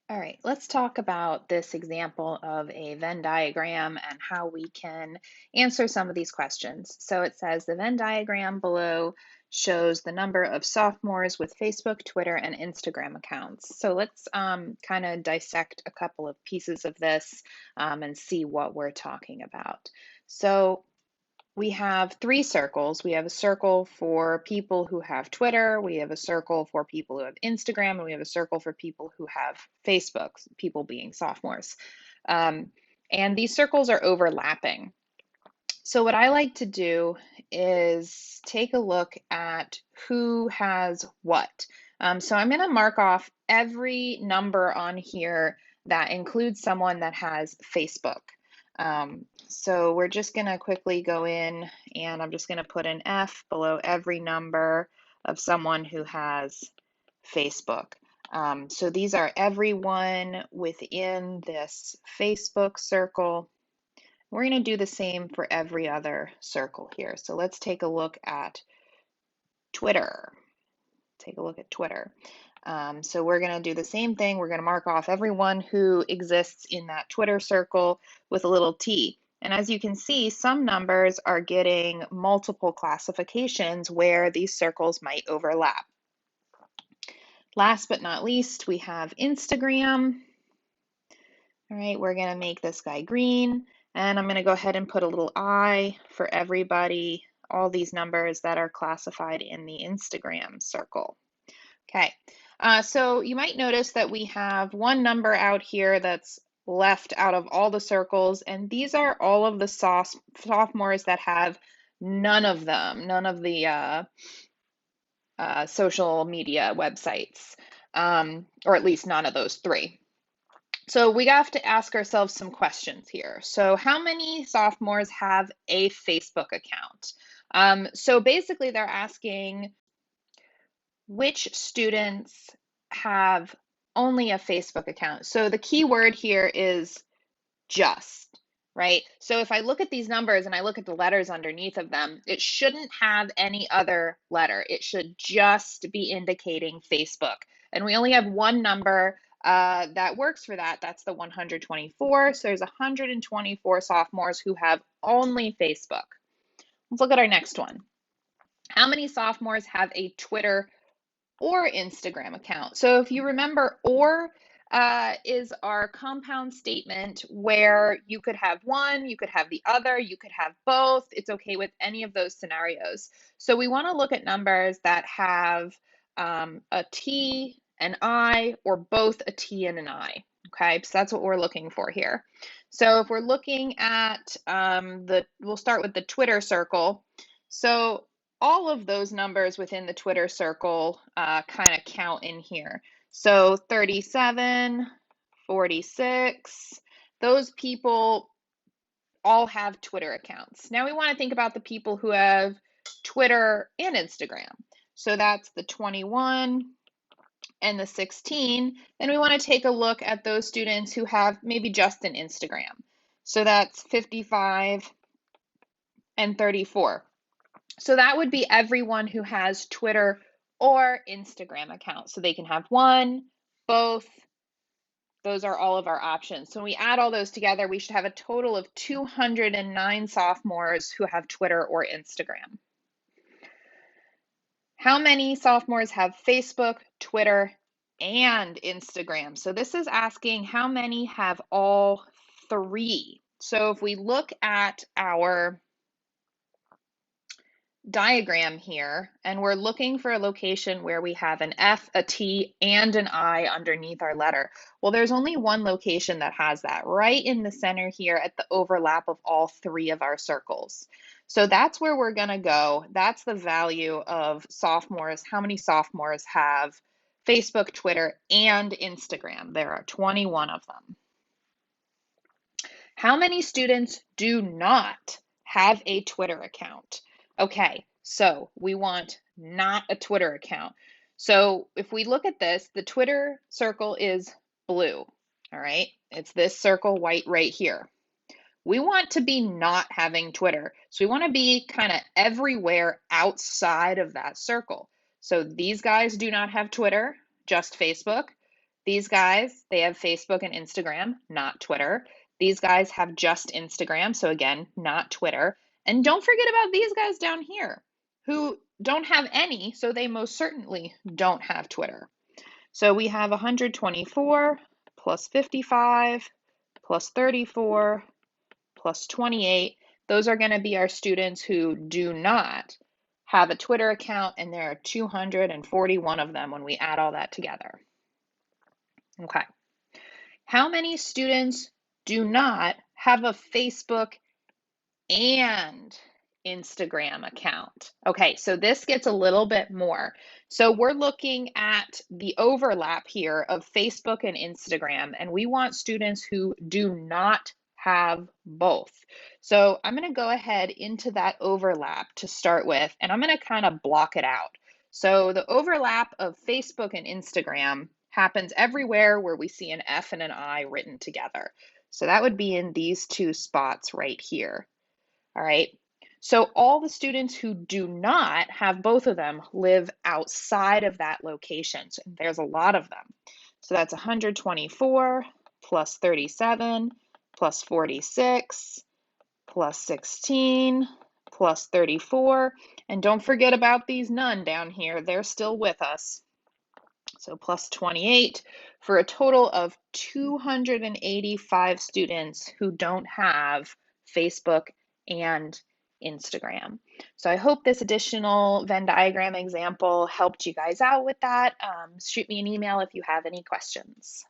All right, let's talk about this example of a Venn diagram and how we can answer some of these questions. So it says the Venn diagram below shows the number of sophomores with Facebook, Twitter, and Instagram accounts. So let's kind of dissect a couple of pieces of this and see what we're talking about. So we have three circles. We have a circle for people who have Twitter, we have a circle for people who have Instagram, and we have a circle for people who have Facebook, people being sophomores. Um, and these circles are overlapping. So, what I like to do is take a look at who has what. So, I'm going to mark off every number on here that includes someone that has Facebook. So, we're just going to quickly go in and I'm just going to put an F below every number of someone who has Facebook. So, these are everyone within this Facebook circle. We're going to do the same for every other circle here. So let's take a look at Twitter. Take a look at Twitter. So we're going to do the same thing. We're going to mark off everyone who exists in that Twitter circle with a little t. And as you can see, some numbers are getting multiple classifications where these circles might overlap. Last but not least, we have Instagram. All right, we're going to make this guy green. And I'm going to go ahead and put a little I for everybody, all these numbers that are classified in the Instagram circle. Okay, so you might notice that we have one number out here that's left out of all the circles, and these are all of the sophomores that have none of them, none of the social media websites, or at least none of those three. So we have to ask ourselves some questions here. So how many sophomores have a Facebook account? So basically they're asking which students have only a Facebook account. So the key word here is just, right? So if I look at these numbers and I look at the letters underneath of them, it shouldn't have any other letter. It should just be indicating Facebook. And we only have one number that works for that. That's the 124. So there's 124 sophomores who have only Facebook. Let's look at our next one. How many sophomores have a Twitter or Instagram account? So if you remember, or is our compound statement where you could have one, you could have the other, you could have both. It's okay with any of those scenarios. So we want to look at numbers that have a T, an I, or both a T and an I. Okay, so that's what we're looking for here. So if we're looking at we'll start with the Twitter circle. So all of those numbers within the Twitter circle kind of count in here. So 37, 46, those people all have Twitter accounts. Now we want to think about the people who have Twitter and Instagram. So that's the 21 and the 16. Then we want to take a look at those students who have maybe just an Instagram. So that's 55 and 34. So that would be everyone who has Twitter or Instagram accounts. So they can have one, both. Those are all of our options. So when we add all those together, we should have a total of 209 sophomores who have Twitter or Instagram. How many sophomores have Facebook, Twitter, and Instagram? So this is asking how many have all three. So if we look at our diagram here, and we're looking for a location where we have an F, a T, and an I underneath our letter. Well, there's only one location that has that, right in the center here at the overlap of all three of our circles. So that's where we're going to go. That's the value of sophomores. How many sophomores have Facebook, Twitter, and Instagram? There are 21 of them. How many students do not have a Twitter account? Okay, so we want not a Twitter account. So if we look at this, the Twitter circle is blue, all right? It's this circle white right here. We want to be not having Twitter. So we want to be kind of everywhere outside of that circle. So these guys do not have Twitter, just Facebook. These guys, they have Facebook and Instagram, not Twitter. These guys have just Instagram, so again, not Twitter. And don't forget about these guys down here who don't have any, so they most certainly don't have Twitter. So we have 124 plus 55 plus 34 plus 28. Those are going to be our students who do not have a Twitter account, and there are 241 of them when we add all that together. Okay. How many students do not have a Facebook and Instagram account? Okay, so this gets a little bit more. So we're looking at the overlap here of Facebook and Instagram, and we want students who do not have both. So I'm going to go ahead into that overlap to start with, and I'm going to kind of block it out. So the overlap of Facebook and Instagram happens everywhere where we see an F and an I written together. So that would be in these two spots right here. All right. So all the students who do not have both of them live outside of that location. So there's a lot of them. So that's 124 plus 37 plus 46 plus 16 plus 34. And don't forget about these none down here. They're still with us. So plus 28 for a total of 285 students who don't have Facebook and Instagram. So I hope this additional Venn diagram example helped you guys out with that. Shoot me an email if you have any questions.